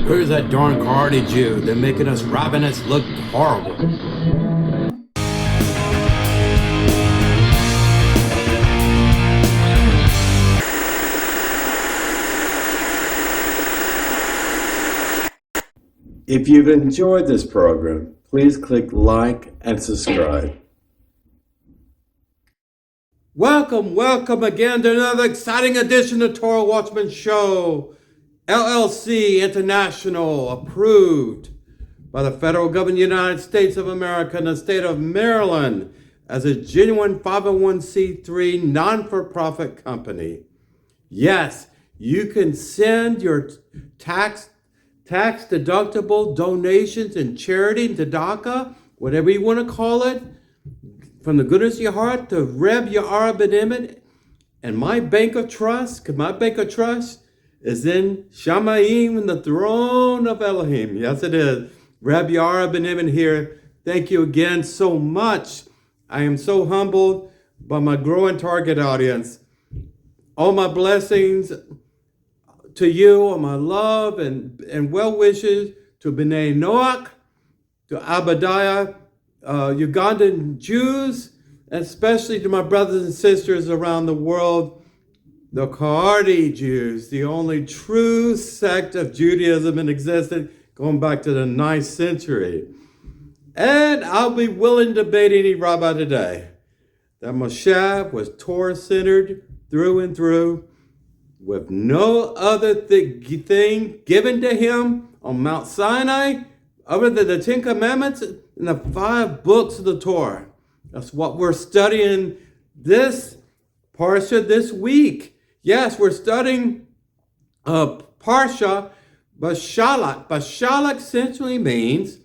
Where's that darn Cardi Jew? They're making us ravenous look horrible. If you've enjoyed this program, please click like and subscribe. Welcome again to another exciting edition of Torah Watchman Show. LLC International, approved by the federal government of the United States of America and the state of Maryland as a genuine 501c3 non-for-profit company. Yes, you can send your tax deductible donations and charity to DACA, whatever you want to call it, from the goodness of your heart to Reb Yaara ben-Emmett and my bank of trust, because my bank of trust is in Shamayim, the throne of Elohim. Yes, it is. Reb Yaara ben-Emmett here. Thank you again so much. I am so humbled by my growing target audience. All my blessings to you, all my love and well wishes to B'nai Noach, to Abadiah, Ugandan Jews, and especially to my brothers and sisters around the world, the Khardi Jews, the only true sect of Judaism in existence, going back to the 9th century. And I'll be willing to debate any rabbi today that Moshe was Torah-centered through and through, with no other thing given to him on Mount Sinai other than the 10 Commandments and the 5 books of the Torah. That's what we're studying this Parsha this week. Yes, we're studying Parsha Beshalach. Beshalach essentially means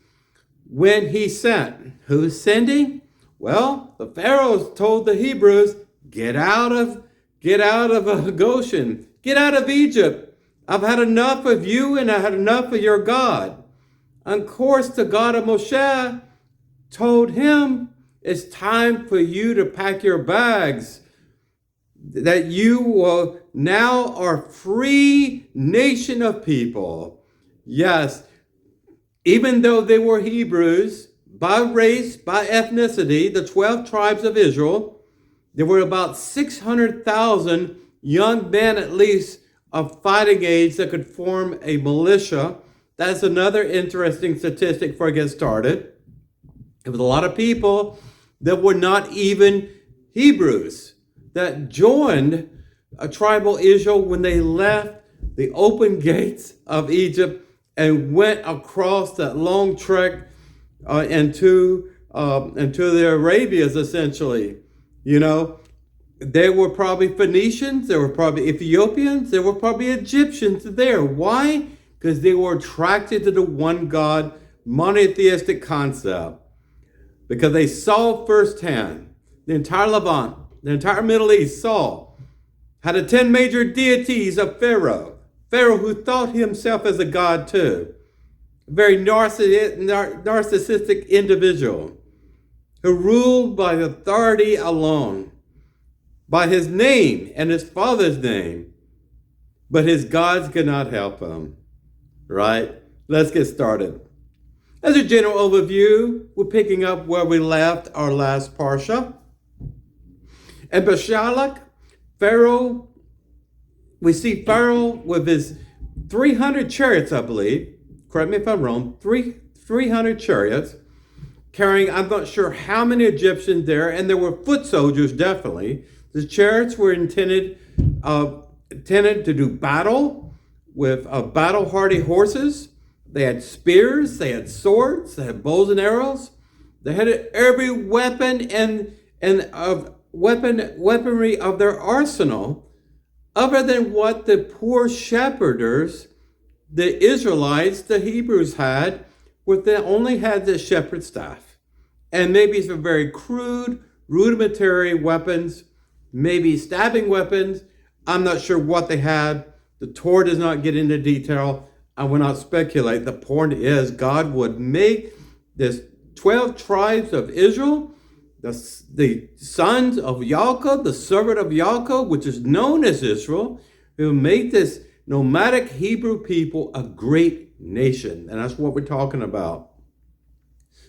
when he sent. Who's sending? Well, the Pharaoh told the Hebrews, get out of Goshen, get out of Egypt. I've had enough of you and I had enough of your God. Of course, the God of Moshe told him, it's time for you to pack your bags, that you now are free nation of people. Yes, even though they were Hebrews, by race, by ethnicity, the 12 tribes of Israel, there were about 600,000 young men at least of fighting age that could form a militia. That's another interesting statistic before I get started. It was a lot of people that were not even Hebrews that joined a tribal Israel when they left the open gates of Egypt and went across that long trek into the Arabias, essentially. You know, there were probably Phoenicians, there were probably Ethiopians, there were probably Egyptians there. Why? Because they were attracted to the one God monotheistic concept. Because they saw firsthand the entire Levant, the entire Middle East saw how the 10 major deities of Pharaoh who thought himself as a god too, a very narcissistic individual who ruled by authority alone, by his name and his father's name, but his gods could not help him, right? Let's get started. As a general overview, we're picking up where we left our last Parsha. And Beshalach, Pharaoh, we see Pharaoh with his 300 chariots, I believe, correct me if I'm wrong, 300 chariots, carrying, I'm not sure how many Egyptians there, and there were foot soldiers, definitely. The chariots were intended intended to do battle with battle-hardy horses. They had spears, they had swords, they had bows and arrows. They had every weapon and of weaponry of their arsenal, other than what the poor shepherders, the Israelites, the Hebrews had, with they only had the shepherd staff. And maybe some very crude, rudimentary weapons, maybe stabbing weapons. I'm not sure what they had. The Torah does not get into detail. I will not speculate. The point is, God would make this 12 tribes of Israel, the sons of Yaakov, the servant of Yaakov, which is known as Israel, who make this nomadic Hebrew people a great nation. And that's what we're talking about.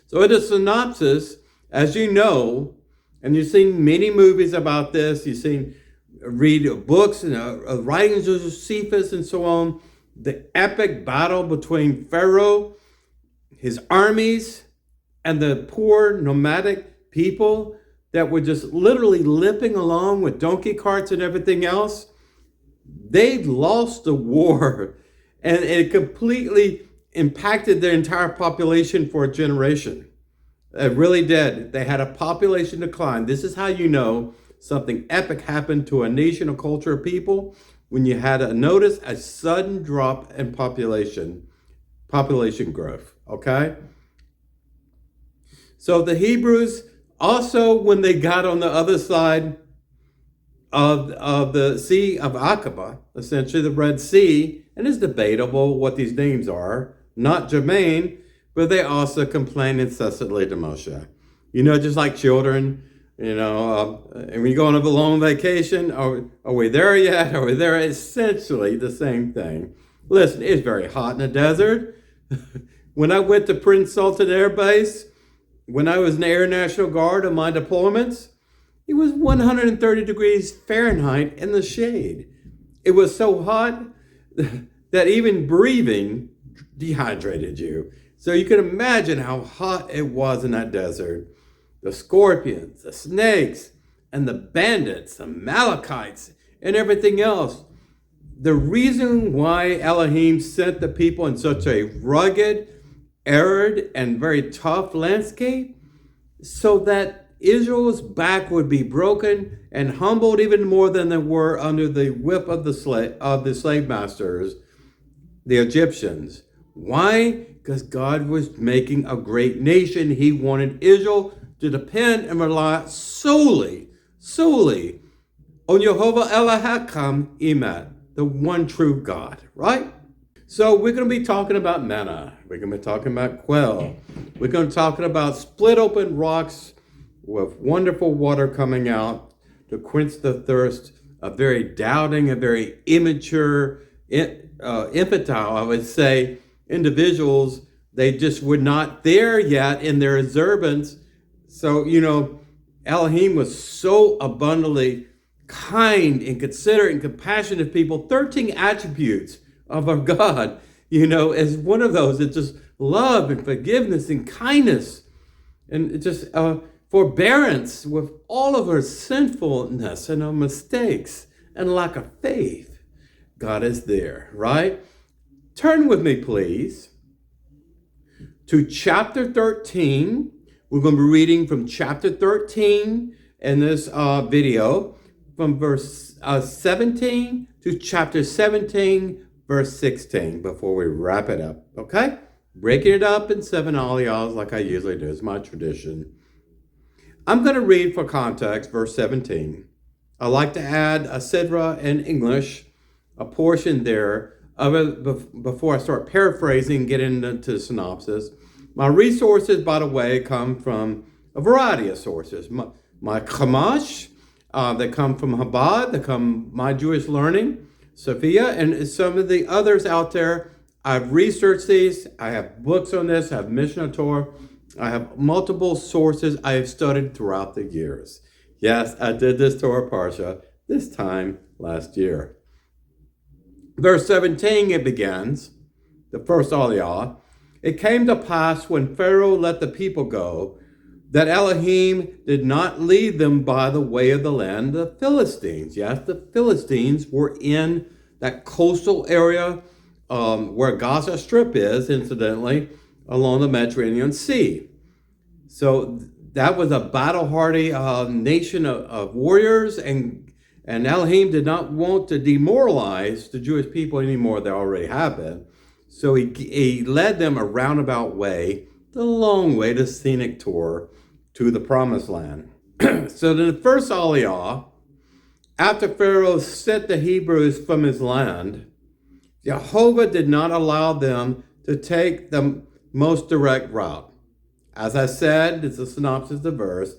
So in the synopsis, as you know, and you've seen many movies about this, you've seen, read books and writings of Josephus and so on, the epic battle between Pharaoh, his armies, and the poor nomadic people that were just literally limping along with donkey carts and everything else. They lost the war, and it completely impacted their entire population for a generation. It really did. They had a population decline. This is how you know something epic happened to a nation, a culture of people, when you had a sudden drop in population growth, okay? So the Hebrews also, when they got on the other side of the Sea of Aqaba, essentially the Red Sea, and it's debatable what these names are, not germane, but they also complain incessantly to Moshe. You know, just like children, you know, and when you go on a long vacation, are we there yet? Are we there? Essentially the same thing. Listen, it's very hot in the desert. When I went to Prince Sultan Air Base, when I was in the Air National Guard on my deployments, it was 130 degrees Fahrenheit in the shade. It was so hot that even breathing dehydrated you. So you can imagine how hot it was in that desert. The scorpions, the snakes, and the bandits, the Amalekites, and everything else. The reason why Elohim sent the people in such a rugged, arid, and very tough landscape, so that Israel's back would be broken and humbled even more than they were under the whip of the slave masters, the Egyptians. Why? Because God was making a great nation. He wanted Israel to depend and rely solely on Yehovah Elohim Emet, the one true God, right? So we're going to be talking about manna. We're going to be talking about quail. We're going to be talking about split open rocks with wonderful water coming out to quench the thirst of very doubting and very immature, infantile, I would say, individuals. They just were not there yet in their observance. So, you know, Elohim was so abundantly kind and considerate and compassionate people. 13 attributes of our God, you know, as one of those. It's just love and forgiveness and kindness and just forbearance with all of our sinfulness and our mistakes and lack of faith. God is there, right? Turn with me, please, to chapter 13. We're going to be reading from chapter 13 in this video, from verse 17 to chapter 17, verse 16, before we wrap it up, okay? Breaking it up in 7 aliyahs like I usually do. It's my tradition. I'm going to read for context, verse 17. I like to add a sidra in English, a portion there of it before I start paraphrasing, get into the synopsis. My resources, by the way, come from a variety of sources. My Chumash, they come from Chabad, they come My Jewish Learning, Sophia, and some of the others out there. I've researched these. I have books on this. I have Mishnah Torah. I have multiple sources I have studied throughout the years. Yes, I did this Torah Parsha this time last year. Verse 17, it begins, the first aliyah. It came to pass when Pharaoh let the people go, that Elohim did not lead them by the way of the land of the Philistines. Yes, the Philistines were in that coastal area where Gaza Strip is, incidentally, along the Mediterranean Sea. So that was a battle-hardy nation of warriors, and Elohim did not want to demoralize the Jewish people anymore. They already have been. So he led them a roundabout way, the long way, the scenic tour to the Promised Land. So the first Aliyah, after Pharaoh sent the Hebrews from his land, Jehovah did not allow them to take the most direct route. As I said, it's a synopsis of the verse,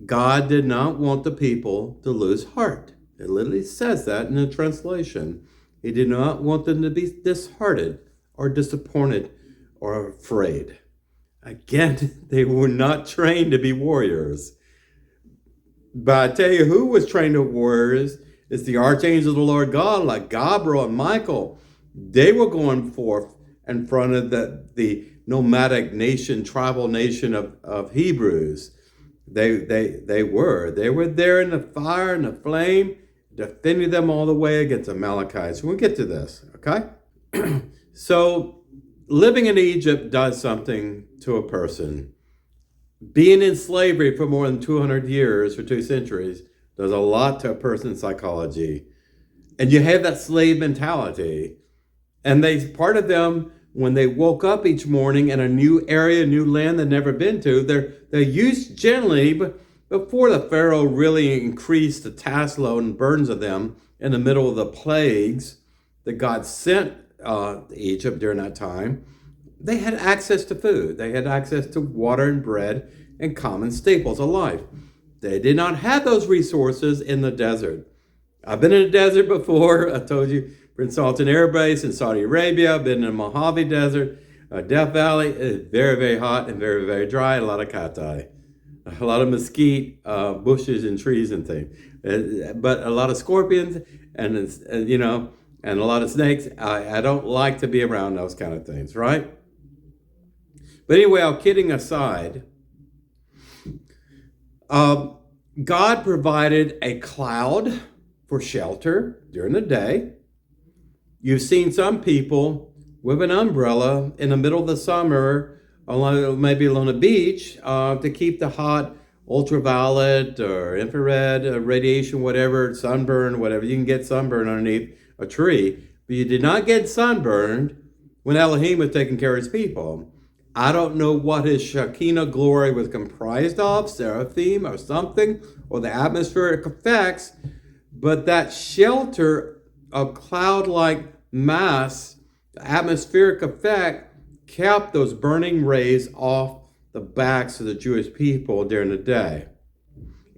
God did not want the people to lose heart. It literally says that in the translation. He did not want them to be disheartened or disappointed or afraid. Again, they were not trained to be warriors. But I tell you who was trained to warriors is the archangels of the Lord God, like Gabriel and Michael. They were going forth in front of the nomadic nation, tribal nation of Hebrews. They were there in the fire and the flame, defending them all the way against the Amalekites. We'll get to this, okay? So living in Egypt does something to a person. Being in slavery for more than 200 years or 2 centuries does a lot to a person's psychology. And you have that slave mentality. And part of them, when they woke up each morning in a new area, new land they'd never been to, they're used generally, but before the Pharaoh really increased the task load and burdens of them in the middle of the plagues that God sent to Egypt during that time, they had access to food. They had access to water and bread and common staples of life. They did not have those resources in the desert. I've been in the desert before. I told you, Prince Sultan Air Base in Saudi Arabia. I've been in the Mojave Desert, Death Valley. It's very, very hot and very, very dry. A lot of cacti, a lot of mesquite bushes and trees and things, but a lot of scorpions and a lot of snakes. I don't like to be around those kind of things, right? But anyway, all kidding aside, God provided a cloud for shelter during the day. You've seen some people with an umbrella in the middle of the summer, maybe along a beach, to keep the hot ultraviolet or infrared radiation, whatever, sunburn, whatever. You can get sunburn underneath a tree, but you did not get sunburned when Elohim was taking care of his people. I don't know what his Shekinah glory was comprised of, seraphim or something, or the atmospheric effects, but that shelter of cloud-like mass, the atmospheric effect, kept those burning rays off the backs of the Jewish people during the day.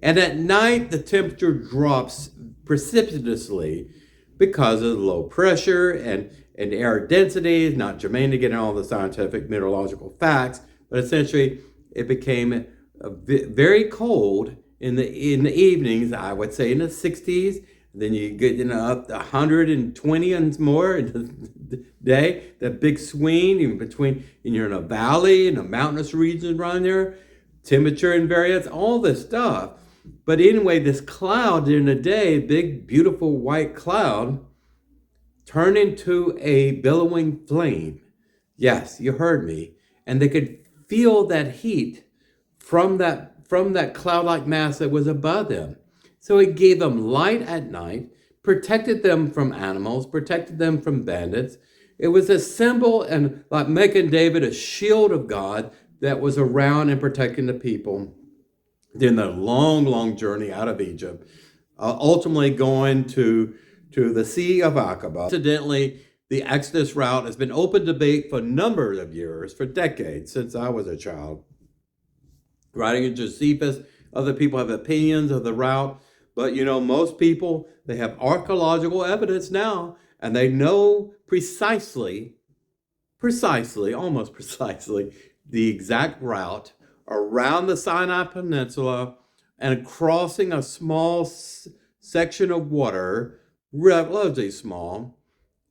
And at night, the temperature drops precipitously because of the low pressure and air density. Is not germane to get in all the scientific meteorological facts, but essentially it became very cold in the evenings. I would say in the 60s. Then you get up to 120 and more in the day. That big swing in between, and you're in a valley in a mountainous region around there, temperature invariance, all this stuff. But anyway, this cloud during the day, big beautiful white cloud, turned into a billowing flame. Yes, you heard me. And they could feel that heat from that cloud-like mass that was above them. So it gave them light at night, protected them from animals, protected them from bandits. It was a symbol, and like making David a shield of God that was around and protecting the people during the long, long journey out of Egypt, ultimately going to the Sea of Aqaba. Incidentally, the Exodus route has been open debate for a number of years, for decades, since I was a child. Writing in Josephus, other people have opinions of the route, but most people, they have archaeological evidence now, and they know precisely, almost precisely, the exact route around the Sinai Peninsula and crossing a small section of water, relatively small,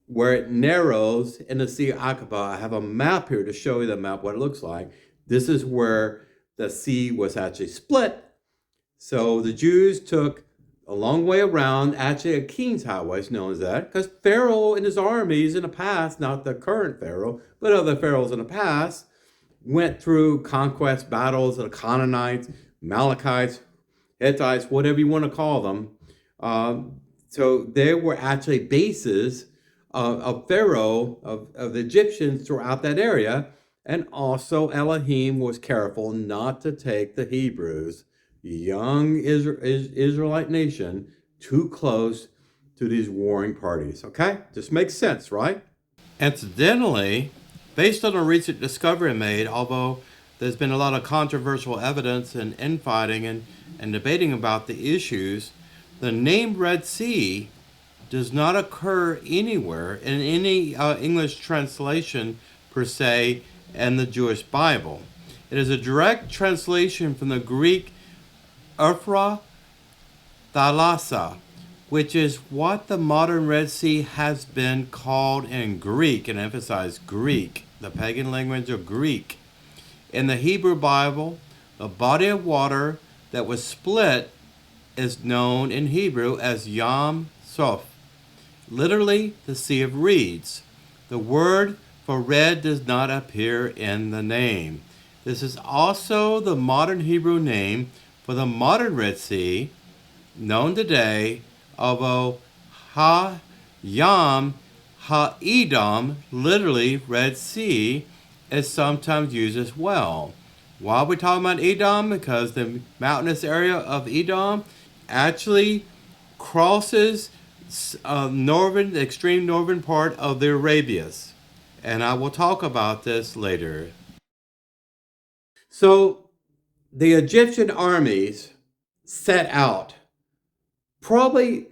where it narrows in the Sea of Aqaba. I have a map here to show you the map, what it looks like. This is where the sea was actually split. So the Jews took a long way around, actually a King's Highway is known as that, because Pharaoh and his armies in the past, not the current Pharaoh, but other pharaohs in the past, went through conquest battles of the Canaanites, Amalekites, Hittites, whatever you want to call them. So there were actually bases of Pharaoh, of the Egyptians throughout that area. And also Elohim was careful not to take the Hebrews, young Israelite nation, too close to these warring parties. Okay? This makes sense, right? Incidentally, based on a recent discovery made, although there's been a lot of controversial evidence and infighting and debating about the issues, the name Red Sea does not occur anywhere in any English translation per se in the Jewish Bible. It is a direct translation from the Greek Ephra Thalassa, which is what the modern Red Sea has been called in Greek, and emphasize Greek, the pagan language of Greek. In the Hebrew Bible, the body of water that was split is known in Hebrew as Yam Suf, literally the Sea of Reeds. The word for red does not appear in the name. This is also the modern Hebrew name for the modern Red Sea, known today, although Ha-Yam, Ha-Edom, literally Red Sea, is sometimes used as well. Why are we talking about Edom? Because the mountainous area of Edom actually crosses the extreme northern part of the Arabias. And I will talk about this later. So the Egyptian armies set out, probably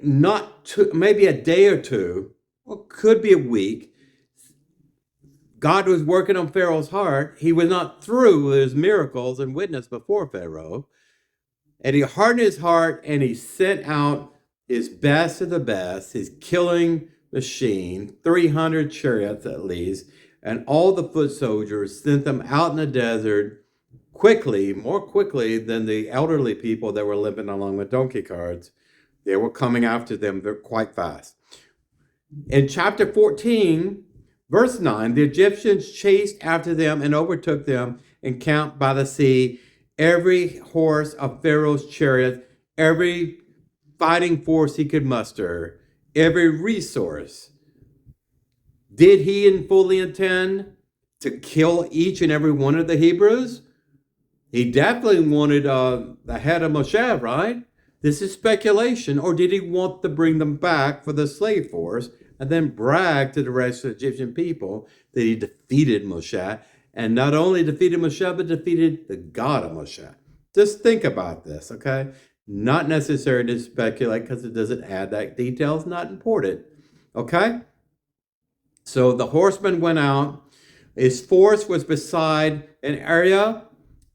maybe a day or two, or could be a week. God was working on Pharaoh's heart. He was not through with his miracles and witness before Pharaoh. And he hardened his heart and he sent out his best of the best, his killing machine, 300 chariots at least, and all the foot soldiers, sent them out in the desert quickly, more quickly than the elderly people that were limping along with donkey carts. They were coming after them quite fast. In chapter 14, verse 9, the Egyptians chased after them and overtook them and camped by the sea. Every horse of Pharaoh's chariot, every fighting force he could muster, every resource. Did he fully intend to kill each and every one of the Hebrews? He definitely wanted the head of Moshe, right? This is speculation. Or did he want to bring them back for the slave force and then brag to the rest of the Egyptian people that he defeated Moshe, and not only defeated Moshe, but defeated the God of Moshe? Just think about this, okay? Not necessary to speculate because it doesn't add that detail. It's not important, okay? So the horseman went out. His force was beside an area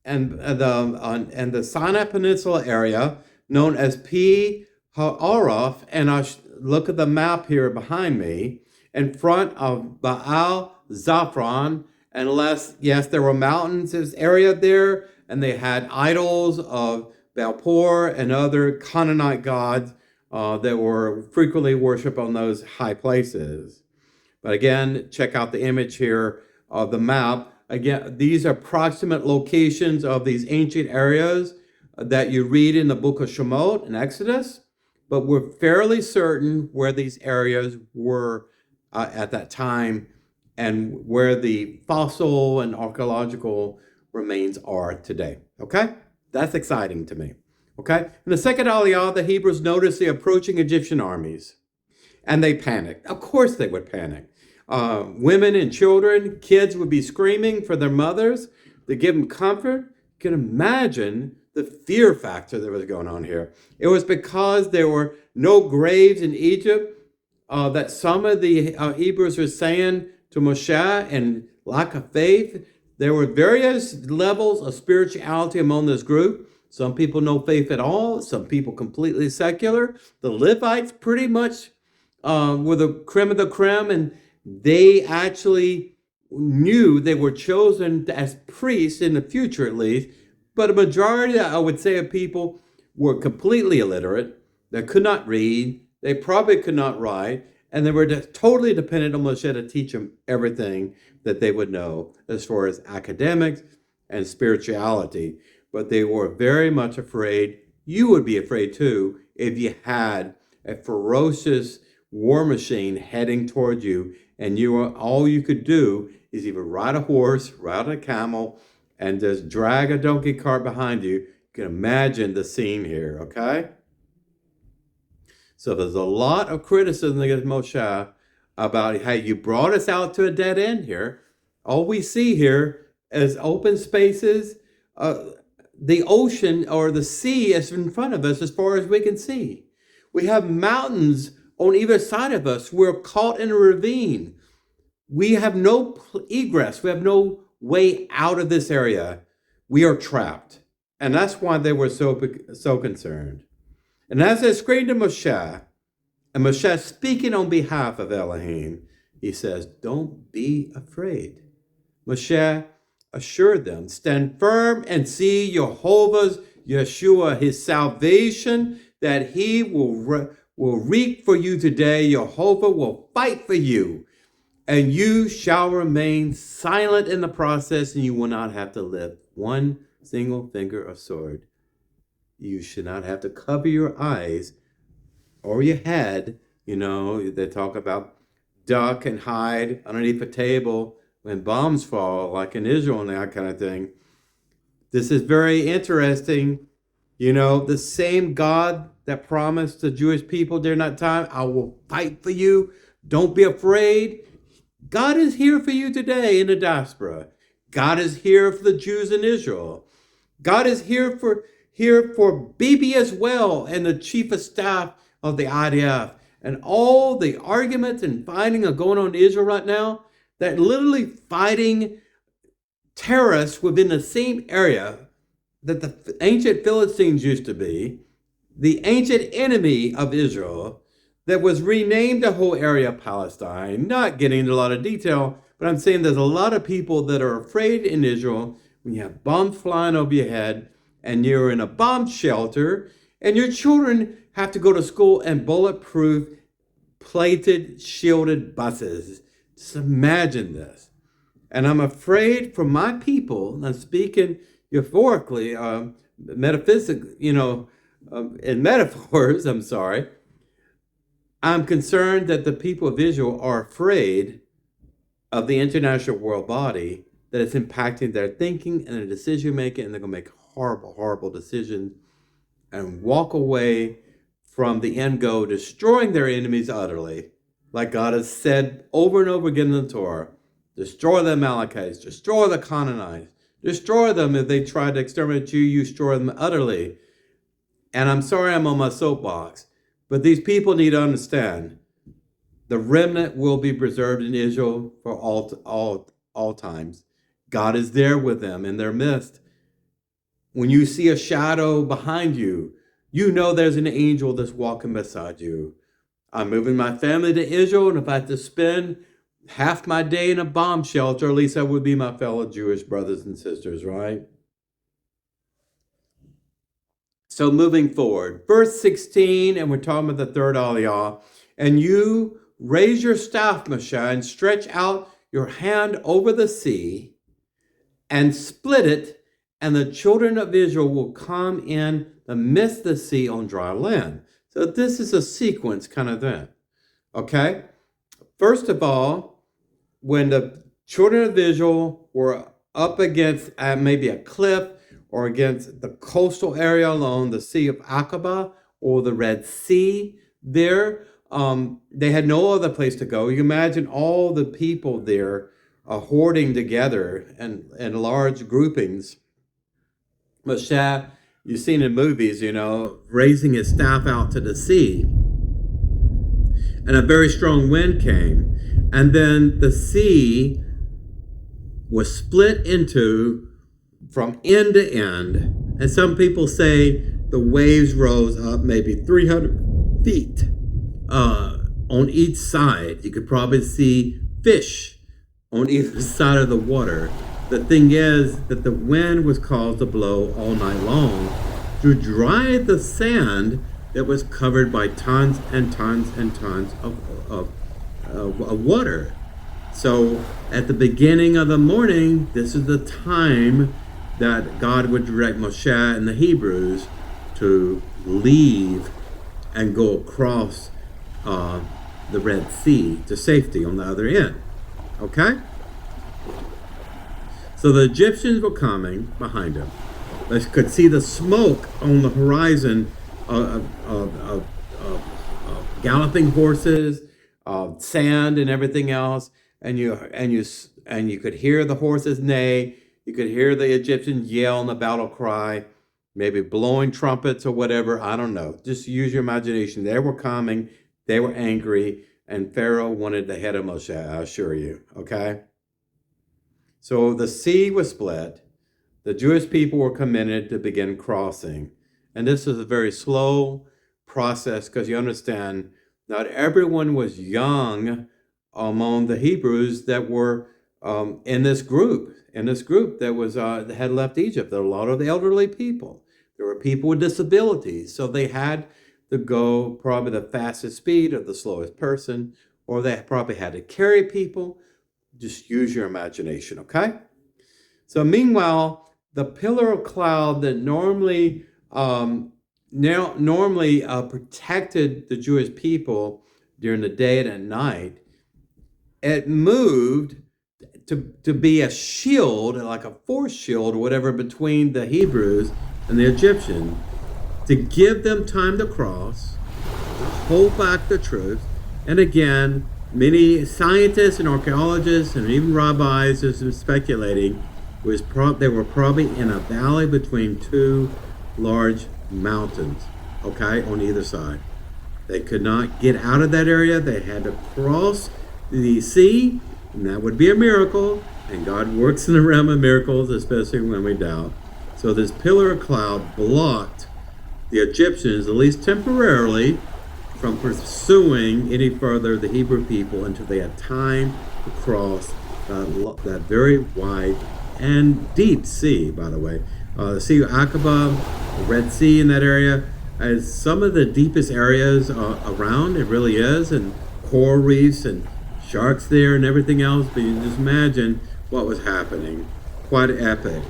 and the Sinai Peninsula area known as Pi Ha'araf, and I look at the map here behind me, in front of Baal Zaphron, unless, yes, there were mountains in this area there, and they had idols of Baal-Por and other Canaanite gods that were frequently worshipped on those high places. But again, check out the image here of the map. Again, these are approximate locations of these ancient areas that you read in the book of Shemot and Exodus, but we're fairly certain where these areas were at that time and where the fossil and archaeological remains are today. Okay? That's exciting to me. Okay? In the second Aliyah, the Hebrews noticed the approaching Egyptian armies, and they panicked. Of course they would panic. Women and children, kids would be screaming for their mothers to give them comfort. You can imagine the fear factor that was going on here. It was because there were no graves in Egypt that some of the Hebrews were saying to Moshe, and lack of faith. There were various levels of spirituality among this group. Some people no faith at all. Some people completely secular. The Levites pretty much were the creme of the creme, and they actually knew they were chosen as priests in the future, at least, But a majority, I would say, of people were completely illiterate. They could not read. They probably could not write. And they were totally dependent on Moshe to teach them everything that they would know as far as academics and spirituality. But they were very much afraid. You would be afraid too if you had a ferocious war machine heading toward you, and all you could do is either ride a horse, ride a camel, and just drag a donkey cart behind you. You can imagine the scene here, okay? So there's a lot of criticism against Moshe about how you brought us out to a dead end here. All we see here is open spaces. The ocean or the sea is in front of us as far as we can see. We have mountains on either side of us. We're caught in a ravine. We have no egress. We have no way out of this area. We are trapped. And that's why they were so concerned. And as they screamed to Moshe, and Moshe speaking on behalf of Elohim, he says, don't be afraid. Moshe assured them, stand firm and see Jehovah's Yeshua, his salvation, that he will wreak for you today. Jehovah will fight for you, and you shall remain silent in the process, and you will not have to lift one single finger of sword. You should not have to cover your eyes or your head. You know, they talk about duck and hide underneath a table when bombs fall, like in Israel and that kind of thing. This is very interesting. You know, the same God that promised the Jewish people during that time, I will fight for you. Don't be afraid. God is here for you today in the diaspora. God is here for the Jews in Israel. God is here for Bibi as well, and the chief of staff of the IDF. And all the arguments and fighting are going on in Israel right now, that literally fighting terrorists within the same area that the ancient Philistines used to be, the ancient enemy of Israel, that was renamed the whole area of Palestine. Not getting into a lot of detail, but I'm saying there's a lot of people that are afraid in Israel when you have bombs flying over your head and you're in a bomb shelter and your children have to go to school in bulletproof, plated, shielded buses. Just imagine this. And I'm afraid for my people, and I'm speaking euphorically, metaphysically, in metaphors, I'm sorry. I'm concerned that the people of Israel are afraid of the international world body, that it's impacting their thinking and their decision making, and they're going to make horrible, horrible decisions and walk away from the end goal, destroying their enemies utterly. Like God has said over and over again in the Torah, destroy the Amalekites, destroy the Canaanites, destroy them. If they try to exterminate you, you destroy them utterly. And I'm sorry I'm on my soapbox, but these people need to understand the remnant will be preserved in Israel for all times. God is there with them in their midst. When you see a shadow behind you, you know there's an angel that's walking beside you. I'm moving my family to Israel, and if I had to spend half my day in a bomb shelter, at least I would be my fellow Jewish brothers and sisters, right? So moving forward, verse 16, and we're talking about the third aliyah. And you raise your staff, Moshe, and stretch out your hand over the sea and split it, and the children of Israel will come in the midst of the sea on dry land. So this is a sequence kind of thing, okay? First of all, when the children of Israel were up against maybe a cliff or against the coastal area along the Sea of Aqaba or the Red Sea there, they had no other place to go. You imagine all the people there hoarding together in large groupings. Moshe, you've seen in movies, raising his staff out to the sea. And a very strong wind came. And then the sea was split into from end to end. And some people say the waves rose up maybe 300 feet on each side. You could probably see fish on either side of the water. the thing is that the wind was caused to blow all night long to dry the sand that was covered by tons and tons and tons of water. So at the beginning of the morning, this is the time that God would direct Moshe and the Hebrews to leave and go across the Red Sea to safety on the other end. Okay? So the Egyptians were coming behind them. They could see the smoke on the horizon of galloping horses, sand, and everything else. And you could hear the horses neigh. You could hear the Egyptians yell in the battle cry, maybe blowing trumpets or whatever. I don't know. Just use your imagination. They were coming. They were angry, and Pharaoh wanted the head of Moshe, I assure you. Okay. So the sea was split. The Jewish people were committed to begin crossing. And this is a very slow process because you understand not everyone was young among the Hebrews that were in this group that was that had left Egypt. There were a lot of the elderly people. There were people with disabilities. So they had to go probably the fastest speed of the slowest person, or they probably had to carry people. Just use your imagination, okay? So meanwhile, the pillar of cloud that normally protected the Jewish people during the day and at night, it moved to be a shield, like a force shield or whatever, between the Hebrews and the Egyptians, to give them time to cross, to hold back the troops. And again, many scientists and archaeologists and even rabbis have been speculating they were probably in a valley between two large mountains, okay, on either side. They could not get out of that area. They had to cross the sea, and that would be a miracle. And God works in the realm of miracles, especially when we doubt. So this pillar of cloud blocked the Egyptians, at least temporarily, from pursuing any further the Hebrew people until they had time to cross that very wide and deep sea, by the way. The Sea of Aqaba, the Red Sea in that area, is some of the deepest areas around. It really is, and coral reefs and sharks there and everything else. But you just imagine what was happening. Quite epic.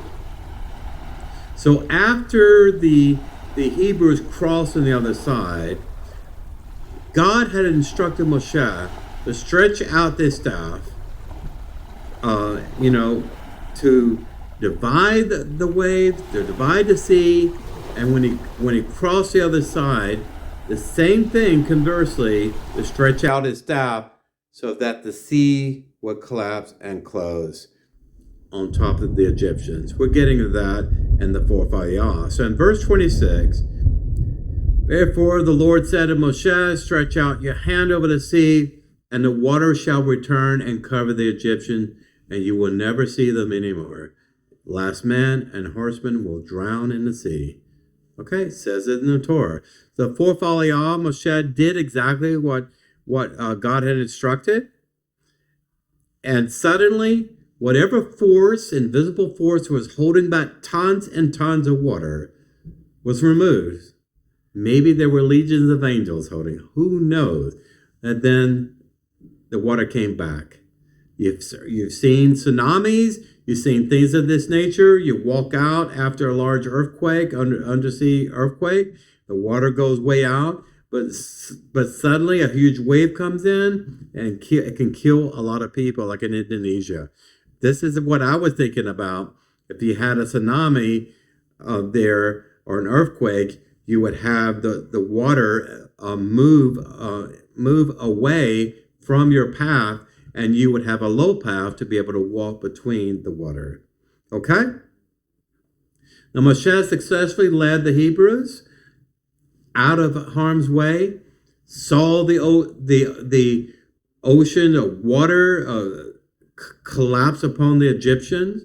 So after the Hebrews crossed on the other side, God had instructed Moshe to stretch out this staff, to divide the waves, to divide the sea, and when he crossed the other side, the same thing, conversely, to stretch out his staff so that the sea would collapse and close on top of the Egyptians. We're getting to that in the fourth ayah. So in verse 26, therefore the Lord said to Moshe, stretch out your hand over the sea, and the water shall return and cover the Egyptians, and you will never see them anymore. Last man and horseman will drown in the sea. Okay, says it in the Torah. The fourth aliyah, Moshe did exactly what God had instructed. And suddenly, whatever force, invisible force, was holding back tons and tons of water was removed. Maybe there were legions of angels holding. Who knows? And then the water came back. You've seen tsunamis. You've seen things of this nature. You walk out after a large earthquake, undersea earthquake. The water goes way out. But suddenly a huge wave comes in and it can kill a lot of people, like in Indonesia. This is what I was thinking about. If you had a tsunami there or an earthquake, you would have the water move away from your path, and you would have a low path to be able to walk between the water. Okay? Now Moshe successfully led the Hebrews out of harm's way, saw the ocean of water collapse upon the Egyptians,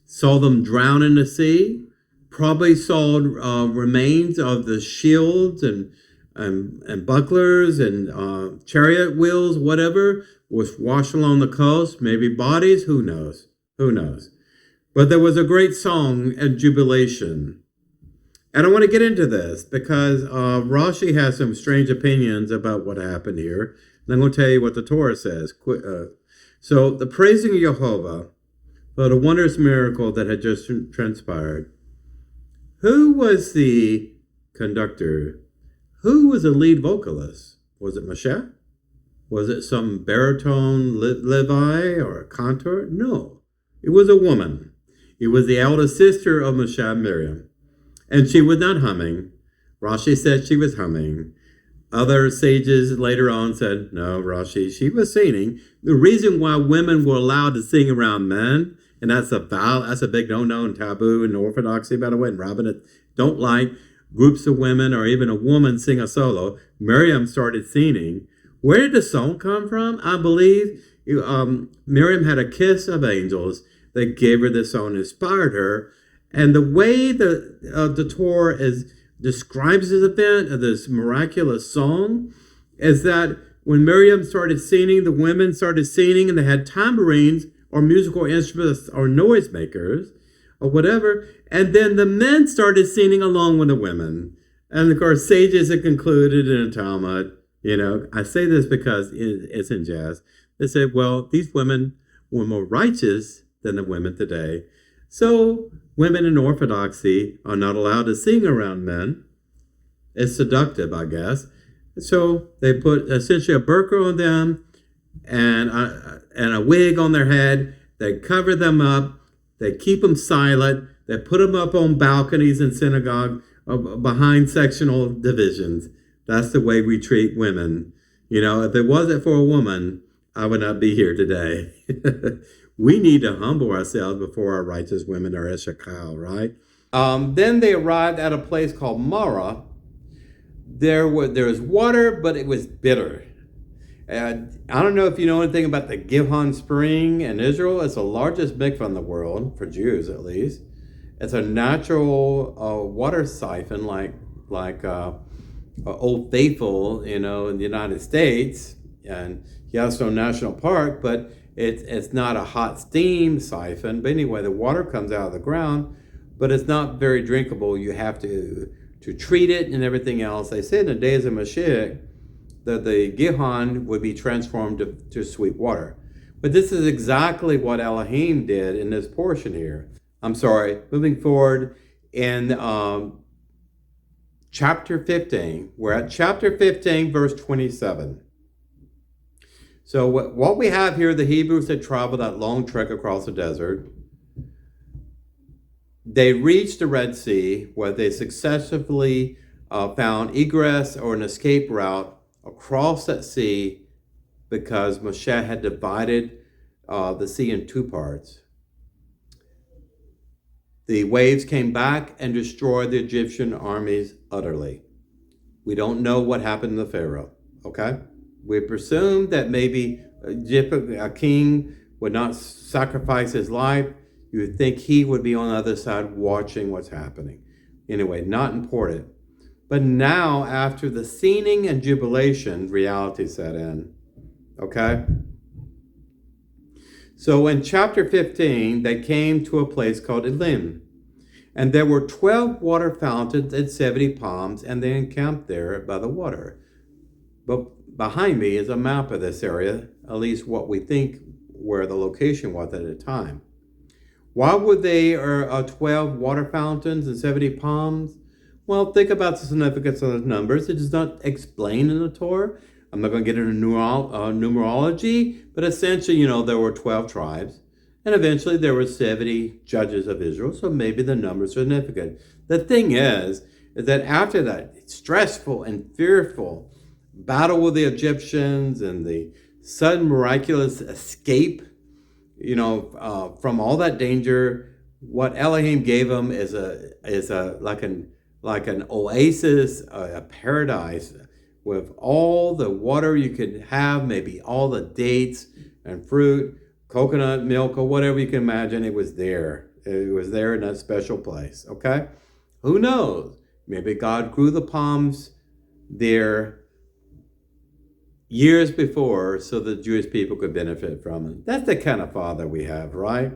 saw them drown in the sea, probably saw remains of the shields and bucklers and chariot wheels, whatever, was washed along the coast, maybe bodies, who knows? But there was a great song and jubilation. And I want to get into this because Rashi has some strange opinions about what happened here. And I'm going to tell you what the Torah says. So the praising of Jehovah for the wondrous miracle that had just transpired. Who was the conductor? Who was the lead vocalist? Was it Moshe? Was it some baritone Levi or a cantor? No, it was a woman. It was the elder sister of Moshe, Miriam. And she was not humming. Rashi said she was humming. Other sages later on said, no, Rashi, she was singing. The reason why women were allowed to sing around men, and that's a big no-no and taboo in Orthodoxy, by the way, and rabbinics don't like groups of women or even a woman sing a solo. Miriam started singing. Where did the song come from? I believe Miriam had a kiss of angels that gave her this song, inspired her. And the way the Torah describes this event, this miraculous song, is that when Miriam started singing, the women started singing, and they had tambourines or musical instruments or noisemakers or whatever. And then the men started singing along with the women. And of course, sages have concluded in the Talmud, I say this because it's in jazz. They said, well, these women were more righteous than the women today. So women in Orthodoxy are not allowed to sing around men. It's seductive, I guess. So they put essentially a burqa on them and a wig on their head. They cover them up. They keep them silent. They put them up on balconies in synagogue behind sectional divisions. That's the way we treat women. If it wasn't for a woman, I would not be here today. We need to humble ourselves before our righteous women are eshakal, right? Then they arrived at a place called Marah. There was water, but it was bitter. And I don't know if you know anything about the Gihon Spring in Israel. It's the largest mikvah in the world, for Jews at least. It's a natural water siphon like Old Faithful, in the United States, and Yellowstone National Park, but it's not a hot steam siphon. But anyway, the water comes out of the ground, but it's not very drinkable. You have to treat it and everything else. They said in the days of Mashiach that the Gihon would be transformed to sweet water. But this is exactly what Elohim did in this portion here. I'm sorry, moving forward in chapter 15. We're at chapter 15, verse 27. So what we have here, the Hebrews had traveled that long trek across the desert. They reached the Red Sea, where they successfully found egress or an escape route across that sea because Moshe had divided the sea in two parts. The waves came back and destroyed the Egyptian armies utterly. We don't know what happened to Pharaoh, okay? We presume that maybe a king would not sacrifice his life. You would think he would be on the other side watching what's happening. Anyway, not important. But now, after the scening and jubilation, reality set in, okay? So in chapter 15, they came to a place called Elim. And there were 12 water fountains and 70 palms, and they encamped there by the water. But behind me is a map of this area, at least what we think where the location was at the time. Why would they 12 water fountains and 70 palms? Well, think about the significance of those numbers. It is not explained in the Torah. I'm not going to get into numerology, but essentially, there were 12 tribes. And eventually there were 70 judges of Israel, so maybe the number is significant. The thing is that after that stressful and fearful battle with the Egyptians and the sudden miraculous escape, from all that danger, what Elohim gave them is like an oasis, a paradise with all the water you could have, maybe all the dates and fruit, coconut milk, or whatever you can imagine. It was there. It was there in that special place, okay? Who knows? Maybe God grew the palms there years before so the Jewish people could benefit from it. That's the kind of father we have, right?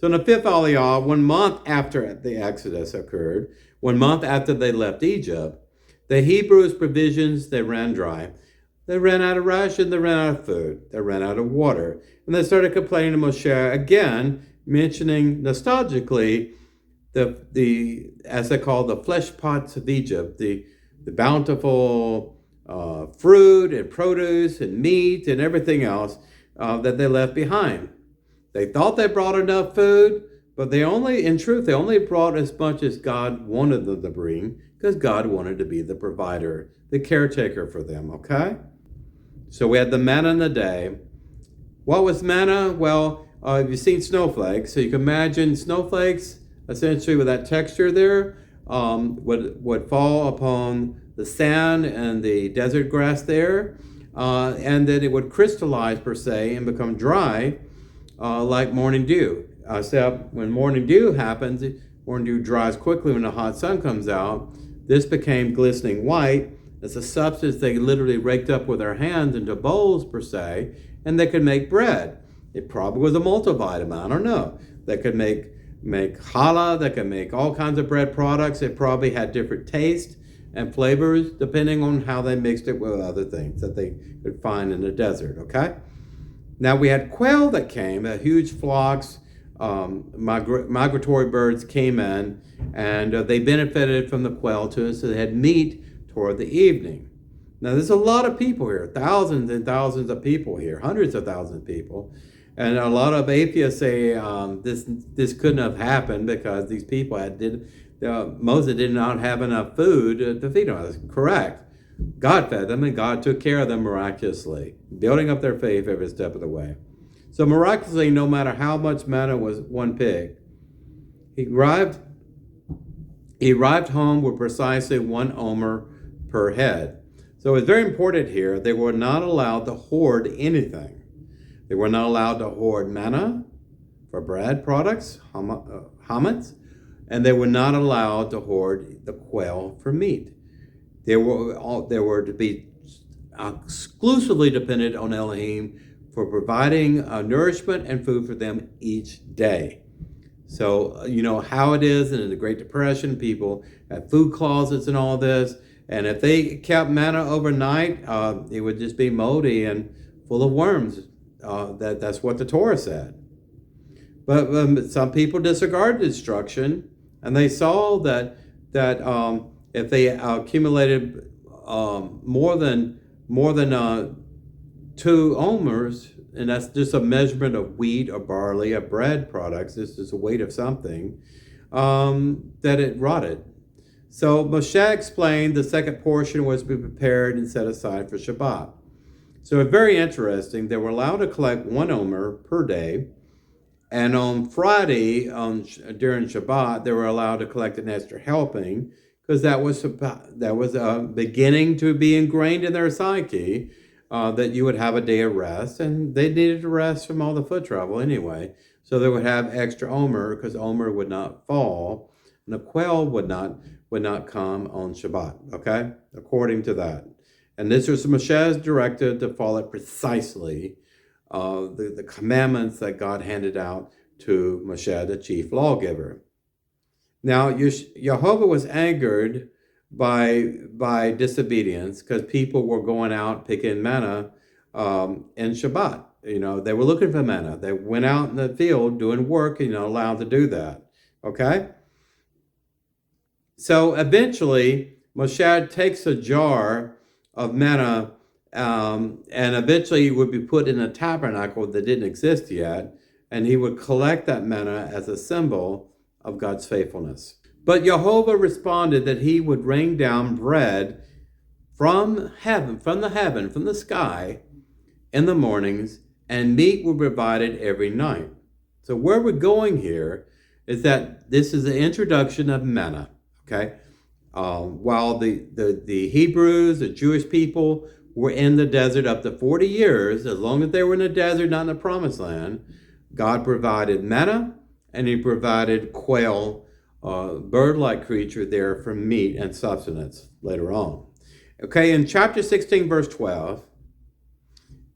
So in the fifth Aliyah, 1 month after the Exodus occurred, 1 month after they left Egypt, the Hebrews' provisions, they ran dry. They ran out of ration, they ran out of food, they ran out of water. And they started complaining to Moshe again, mentioning nostalgically the as they call the flesh pots of Egypt, the bountiful fruit and produce and meat and everything else that they left behind. They thought they brought enough food, but they only brought as much as God wanted them to bring, because God wanted to be the provider, the caretaker for them, okay? So we had the manna in the day. What was manna? Well, you've seen snowflakes, so you can imagine snowflakes, essentially with that texture there, would fall upon the sand and the desert grass there, and then it would crystallize per se and become dry, like morning dew. Except when morning dew happens, morning dew dries quickly when the hot sun comes out. This became glistening white. It's a substance they literally raked up with their hands into bowls per se, and they could make bread. It probably was a multivitamin, I don't know. They could make challah, they could make all kinds of bread products. It probably had different tastes and flavors depending on how they mixed it with other things that they could find in the desert, okay? Now we had quail that came, huge flocks, migratory birds came in, and they benefited from the quail too, so they had meat toward the evening. Now there's a lot of people here, thousands and thousands of people here, hundreds of thousands of people, and a lot of atheists say this couldn't have happened because these people Moses did not have enough food to feed them. That's correct. God fed them, and God took care of them miraculously, building up their faith every step of the way. So miraculously, no matter how much manna was one pig, he arrived home with precisely 1 omer per head. So it's very important here, they were not allowed to hoard anything. They were not allowed to hoard manna for bread products, chametz, and they were not allowed to hoard the quail for meat. They were to be exclusively dependent on Elohim for providing nourishment and food for them each day. So, you know how it is, and in the Great Depression, people had food closets and all this, and if they kept manna overnight, it would just be moldy and full of worms. That's what the Torah said. But some people disregarded instruction, and they saw that if they accumulated more than 2 omers, and that's just a measurement of wheat or barley or bread products, this is a weight of something, that it rotted. So Moshe explained the second portion was to be prepared and set aside for Shabbat. So it's very interesting. They were allowed to collect 1 omer per day, and on Friday, during Shabbat, they were allowed to collect an extra helping, because that was beginning to be ingrained in their psyche, that you would have a day of rest, and they needed to rest from all the foot travel anyway. So they would have extra omer, because omer would not fall, and the quail would not come on Shabbat, okay? According to that. And this was Moshe's directive to follow precisely the commandments that God handed out to Moshe, the chief lawgiver. Now, Jehovah was angered by disobedience, because people were going out picking manna in Shabbat. You know, they were looking for manna. They went out in the field doing work, allowed to do that. Okay? So eventually, Moshe takes a jar of manna, and eventually it would be put in a tabernacle that didn't exist yet, and he would collect that manna as a symbol of God's faithfulness. But Jehovah responded that he would rain down bread from the sky in the mornings, and meat were provided every night. So where we're going here is that this is the introduction of manna, okay? While the Hebrews, the Jewish people, were in the desert up to 40 years, as long as they were in the desert, not in the promised land, God provided manna, and he provided quail, bird-like creature there for meat and sustenance later on. Okay, in chapter 16, verse 12,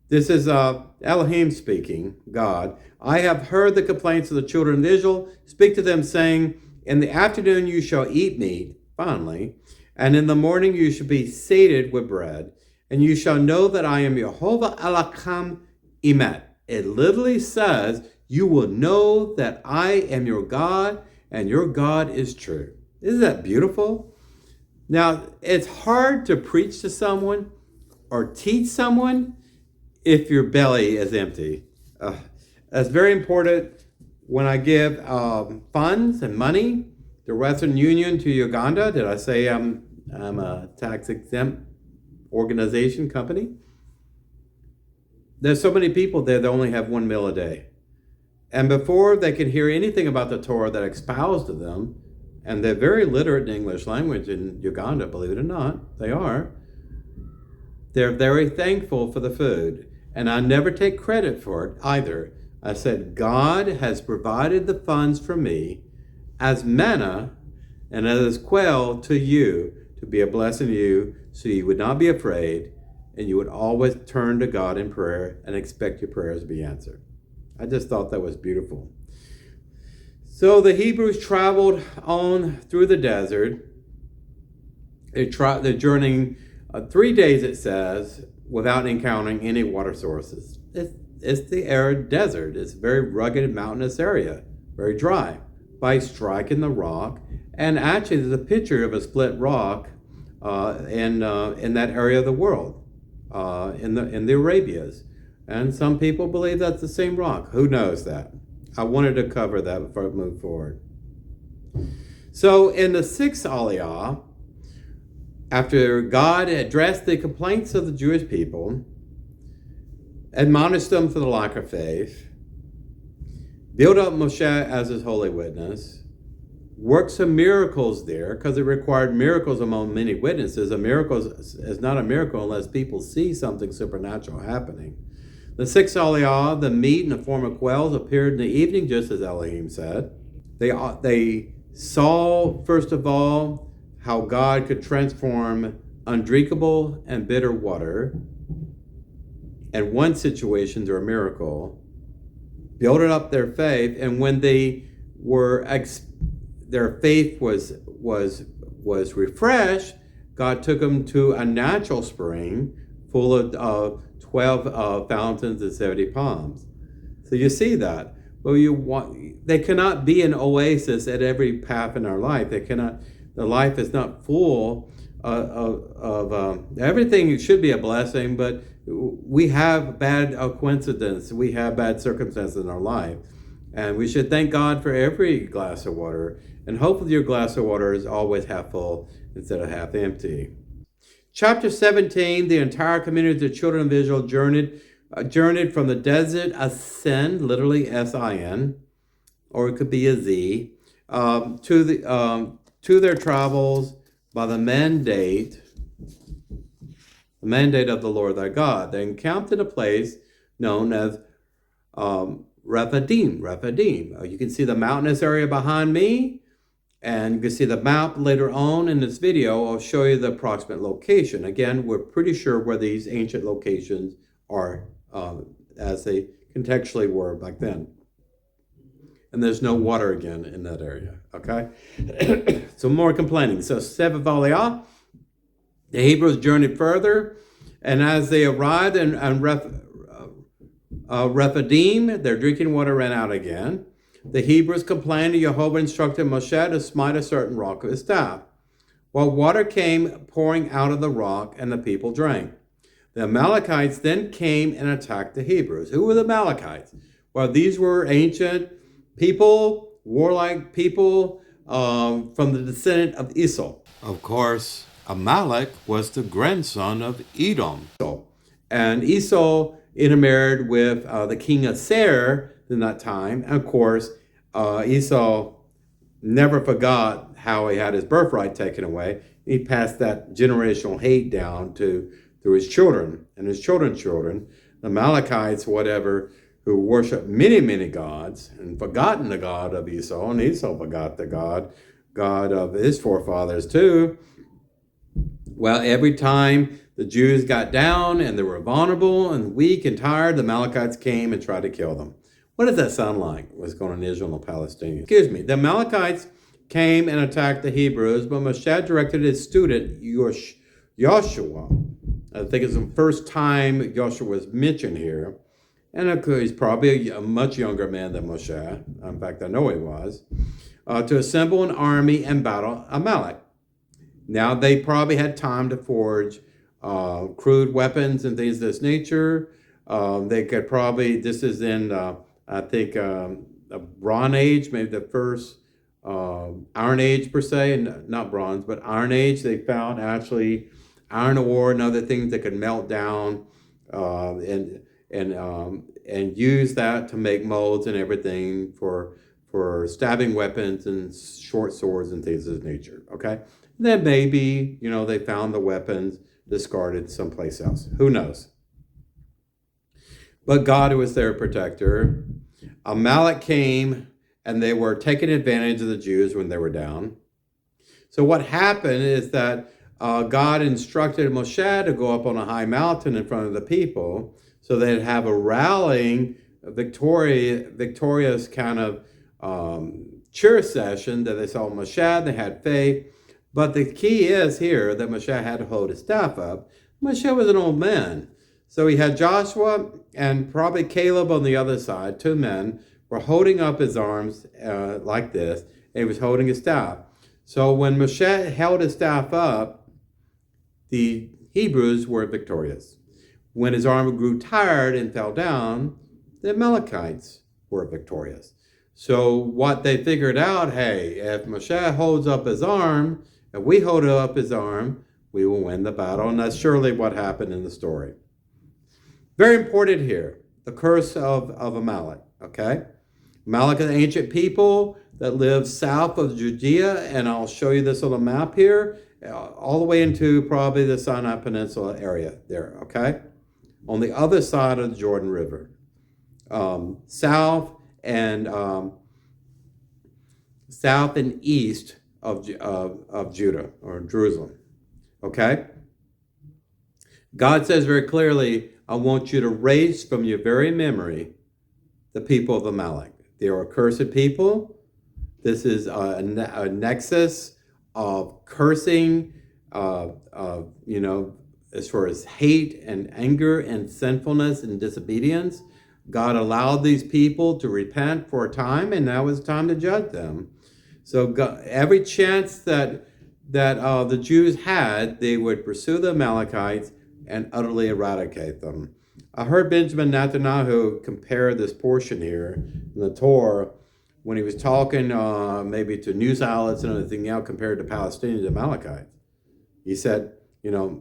This is Elohim speaking, God. I have heard the complaints of the children of Israel. Speak to them, saying, in the afternoon you shall eat meat, finally, and in the morning you shall be sated with bread, and you shall know that I am Yehovah Elokam Emet. It literally says, you will know that I am your God, and your God is true. Isn't that beautiful? Now, it's hard to preach to someone or teach someone if your belly is empty. That's very important when I give funds and money to Western Union to Uganda. Did I say I'm a tax-exempt organization company? There's so many people there that only have one meal a day. And before they can hear anything about the Torah that expounds to them, and they're very literate in English language in Uganda, believe it or not, they are. They're very thankful for the food. And I never take credit for it either. I said, God has provided the funds for me as manna and as quail to you to be a blessing to you, so you would not be afraid and you would always turn to God in prayer and expect your prayers to be answered. I just thought that was beautiful. So the Hebrews traveled on through the desert. They're journeying 3 days, it says, without encountering any water sources. It's the arid desert. It's a very rugged, mountainous area, very dry. By striking the rock, and actually there's a picture of a split rock in that area of the world, in the Arabias. And some people believe that's the same rock. Who knows that? I wanted to cover that before I move forward. So in the sixth Aliyah, after God addressed the complaints of the Jewish people, admonished them for the lack of faith, built up Moshe as his holy witness, worked some miracles there, because it required miracles among many witnesses. A miracle is not a miracle unless people see something supernatural happening. The sixth Aliyah, the meat in the form of quails, appeared in the evening, just as Elohim said. They saw, first of all, how God could transform undrinkable and bitter water, and one situation through a miracle, built up their faith, and when they were their faith was refreshed, God took them to a natural spring full of 12 fountains and 70 palms. So you see that. Well, they cannot be an oasis at every path in our life. The life is not full of everything. It should be a blessing, but we have bad coincidence. We have bad circumstances in our life. And we should thank God for every glass of water. And hopefully your glass of water is always half full instead of half empty. Chapter 17, the entire community of the children of Israel journeyed from the desert, ascend, literally S-I-N, or it could be a Z, to their travels by the mandate of the Lord thy God. They encamped in a place known as Rephidim. You can see the mountainous area behind me, and you can see the map later on in this video. I'll show you the approximate location. Again, we're pretty sure where these ancient locations are as they contextually were back then. And there's no water again in that area, okay? So more complaining. So seventh Aliyah, the Hebrews journeyed further, and as they arrived in Rephidim, their drinking water ran out again. The Hebrews complained, and Jehovah instructed Moshe to smite a certain rock with his staff. While water came pouring out of the rock, and the people drank. The Amalekites then came and attacked the Hebrews. Who were the Amalekites? Well, these were ancient people, warlike people from the descendant of Esau. Of course, Amalek was the grandson of Edom. And Esau intermarried with the king of Seir in that time. And of course, Esau never forgot how he had his birthright taken away. He passed that generational hate down through his children and his children's children, the Amalekites, whatever, who worshiped many, many gods and forgotten the God of Esau, and Esau forgot the God of his forefathers too. Well, every time the Jews got down and they were vulnerable and weak and tired, the Amalekites came and tried to kill them. What does that sound like? What's going on in Israel and the Palestinians? Excuse me. The Amalekites came and attacked the Hebrews, but Moshe directed his student, Joshua. I think it's the first time Joshua was mentioned here. And he's probably a much younger man than Moshe. In fact, I know he was. To assemble an army and battle Amalek. Now, they probably had time to forge crude weapons and things of this nature. They could probably, this is in, I think, a Bronze Age, maybe the first Iron Age per se, and not bronze, but Iron Age. They found actually iron ore and other things that could melt down and use that to make molds and everything for stabbing weapons and short swords and things of this nature. Okay, then maybe they found the weapons discarded someplace else. Who knows? But God was their protector. Amalek came, and they were taking advantage of the Jews when they were down. So what happened is that God instructed Moshe to go up on a high mountain in front of the people so they'd have a rallying, victorious kind of cheer session that they saw Moshe. They had faith. But the key is here that Moshe had to hold his staff up. Moshe was an old man. So he had Joshua and probably Caleb on the other side. Two men were holding up his arms like this. And he was holding his staff. So when Moshe held his staff up, the Hebrews were victorious. When his arm grew tired and fell down, the Amalekites were victorious. So what they figured out, hey, if Moshe holds up his arm, if we hold up his arm, we will win the battle. And that's surely what happened in the story. Very important here, the curse of Amalek, okay? Amalek is an ancient people that lived south of Judea, and I'll show you this on the map here, all the way into probably the Sinai Peninsula area there, okay? On the other side of the Jordan River, south and east of Judah or Jerusalem, okay? God says very clearly, I want you to erase from your very memory the people of Amalek. They are a cursed people. This is a nexus of cursing, as far as hate and anger and sinfulness and disobedience. God allowed these people to repent for a time, and now it's time to judge them. So God, every chance that the Jews had, they would pursue the Amalekites and utterly eradicate them. I heard Benjamin Netanyahu compare this portion here in the Torah when he was talking maybe to news outlets and everything else compared to Palestinians and Amalekites. He said,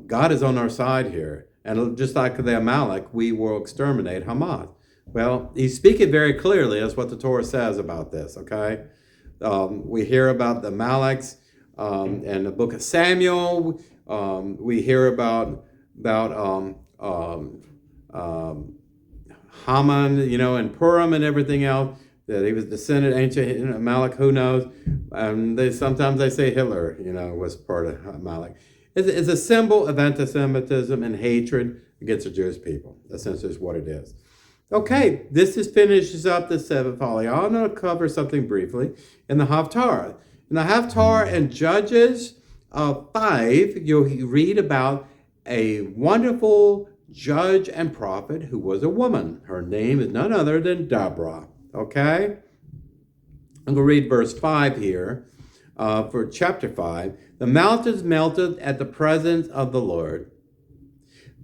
God is on our side here. And just like the Amalek, we will exterminate Hamas. Well, he's speaking very clearly. That's what the Torah says about this, okay? We hear about the Amaleks in the book of Samuel. We hear about Haman, and Purim and everything else, that he was descended ancient Amalek, who knows? Sometimes they say Hitler, was part of Amalek. It's a symbol of anti-Semitism and hatred against the Jewish people. Essentially is what it is. Okay, finishes up the seventh folly. I'm going to cover something briefly in the Haftarah. In the Haftarah and Judges 5, you'll read about a wonderful judge and prophet who was a woman. Her name is none other than Deborah. Okay? I'm going to read verse 5 here for chapter 5. The mountains melted at the presence of the Lord.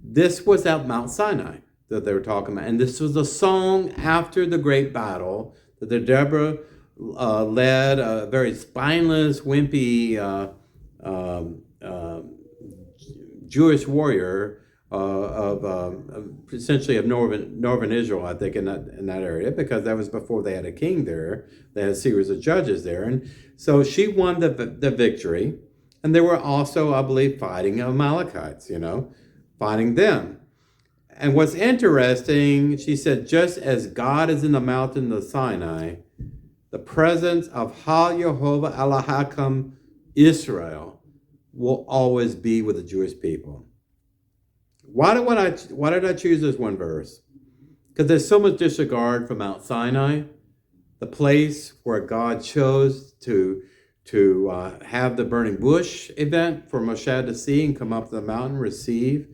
This was at Mount Sinai that they were talking about. And this was a song after the great battle that the Deborah led, a very spineless, wimpy Jewish warrior essentially of northern Israel, I think, in that area, because that was before they had a king there. They had a series of judges there. And so she won the victory. And they were also, I believe, fighting Amalekites, fighting them. And what's interesting, she said, just as God is in the mountain of Sinai, the presence of Ha-Yehovah Elohim Israel will always be with the Jewish people. Why did I choose this one verse? Because there's so much disregard for Mount Sinai, the place where God chose to have the burning bush event for Moshe to see and come up the mountain, receive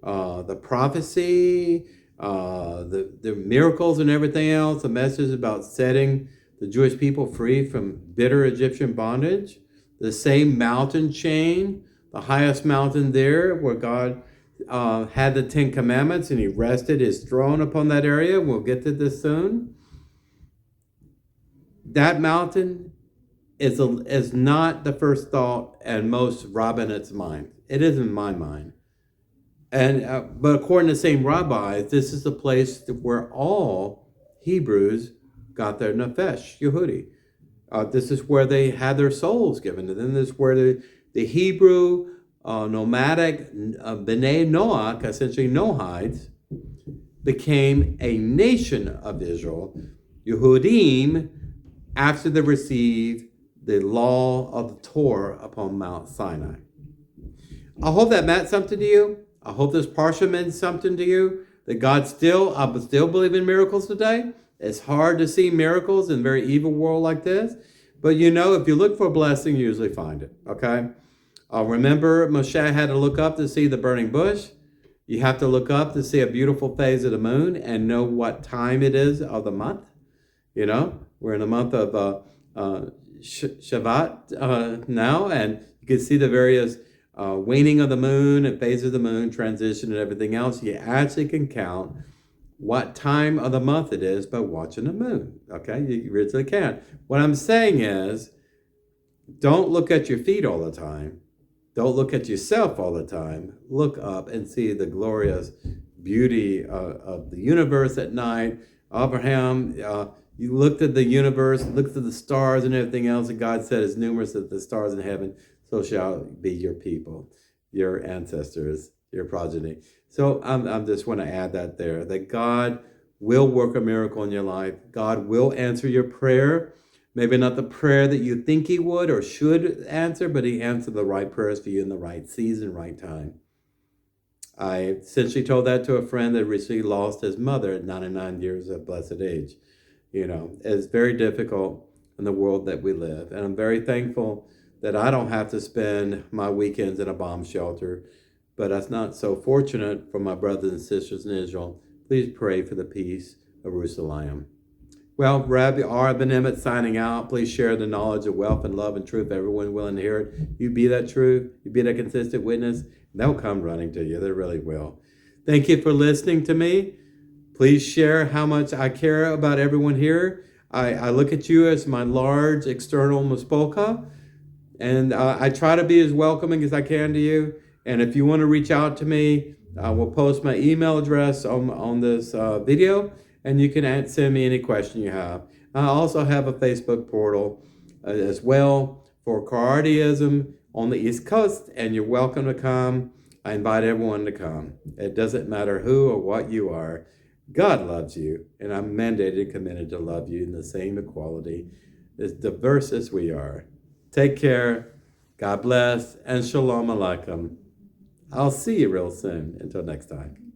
the prophecy, the miracles and everything else, the message about setting the Jewish people free from bitter Egyptian bondage. The same mountain chain, the highest mountain there where God had the 10 Commandments and he rested his throne upon that area. We'll get to this soon. That mountain is not the first thought and most rabbinites' mind. It is in my mind. And but according to the same rabbis, this is the place where all Hebrews got their nefesh, Yehudi. This is where they had their souls given to them. This is where the Hebrew nomadic B'nai Noach, essentially Nohites, became a nation of Israel, Yehudim, after they received the law of the Torah upon Mount Sinai. I hope that meant something to you. I hope this parsha meant something to you. That I still believe in miracles today. It's hard to see miracles in a very evil world like this. But you know, if you look for a blessing, you usually find it. Okay? Remember, Moshe had to look up to see the burning bush. You have to look up to see a beautiful phase of the moon and know what time it is of the month. You know, we're in the month of Shabbat now, and you can see the various waning of the moon and phases of the moon, transition and everything else. You actually can count what time of the month it is by watching the moon. Okay, you really can. What I'm saying is, don't look at your feet all the time. Don't look at yourself all the time. Look up and see the glorious beauty of the universe at night. Abraham, you looked at the universe, looked at the stars and everything else, and God said, as numerous as the stars in heaven, so shall be your people, your ancestors, your progeny. So I'm just want to add that there, that God will work a miracle in your life. God will answer your prayer. Maybe not the prayer that you think he would or should answer, but he answered the right prayers for you in the right season, right time. I essentially told that to a friend that recently lost his mother at 99 years of blessed age. You know, it's very difficult in the world that we live. And I'm very thankful that I don't have to spend my weekends in a bomb shelter, but that's not so fortunate for my brothers and sisters in Israel. Please pray for the peace of Jerusalem. Well, Rabbi R. Ben-Emmett signing out. Please share the knowledge of wealth and love and truth. Everyone willing to hear it. You be that truth. You be that consistent witness. They'll come running to you. They really will. Thank you for listening to me. Please share how much I care about everyone here. I look at you as my large external muspolka, and I try to be as welcoming as I can to you. And if you want to reach out to me, I will post my email address on this video, and you can send me any question you have. I also have a Facebook portal as well for Cardiism on the East Coast, and you're welcome to come. I invite everyone to come. It doesn't matter who or what you are. God loves you, and I'm mandated and committed to love you in the same equality, as diverse as we are. Take care. God bless, and shalom alaikum. I'll see you real soon. Until next time.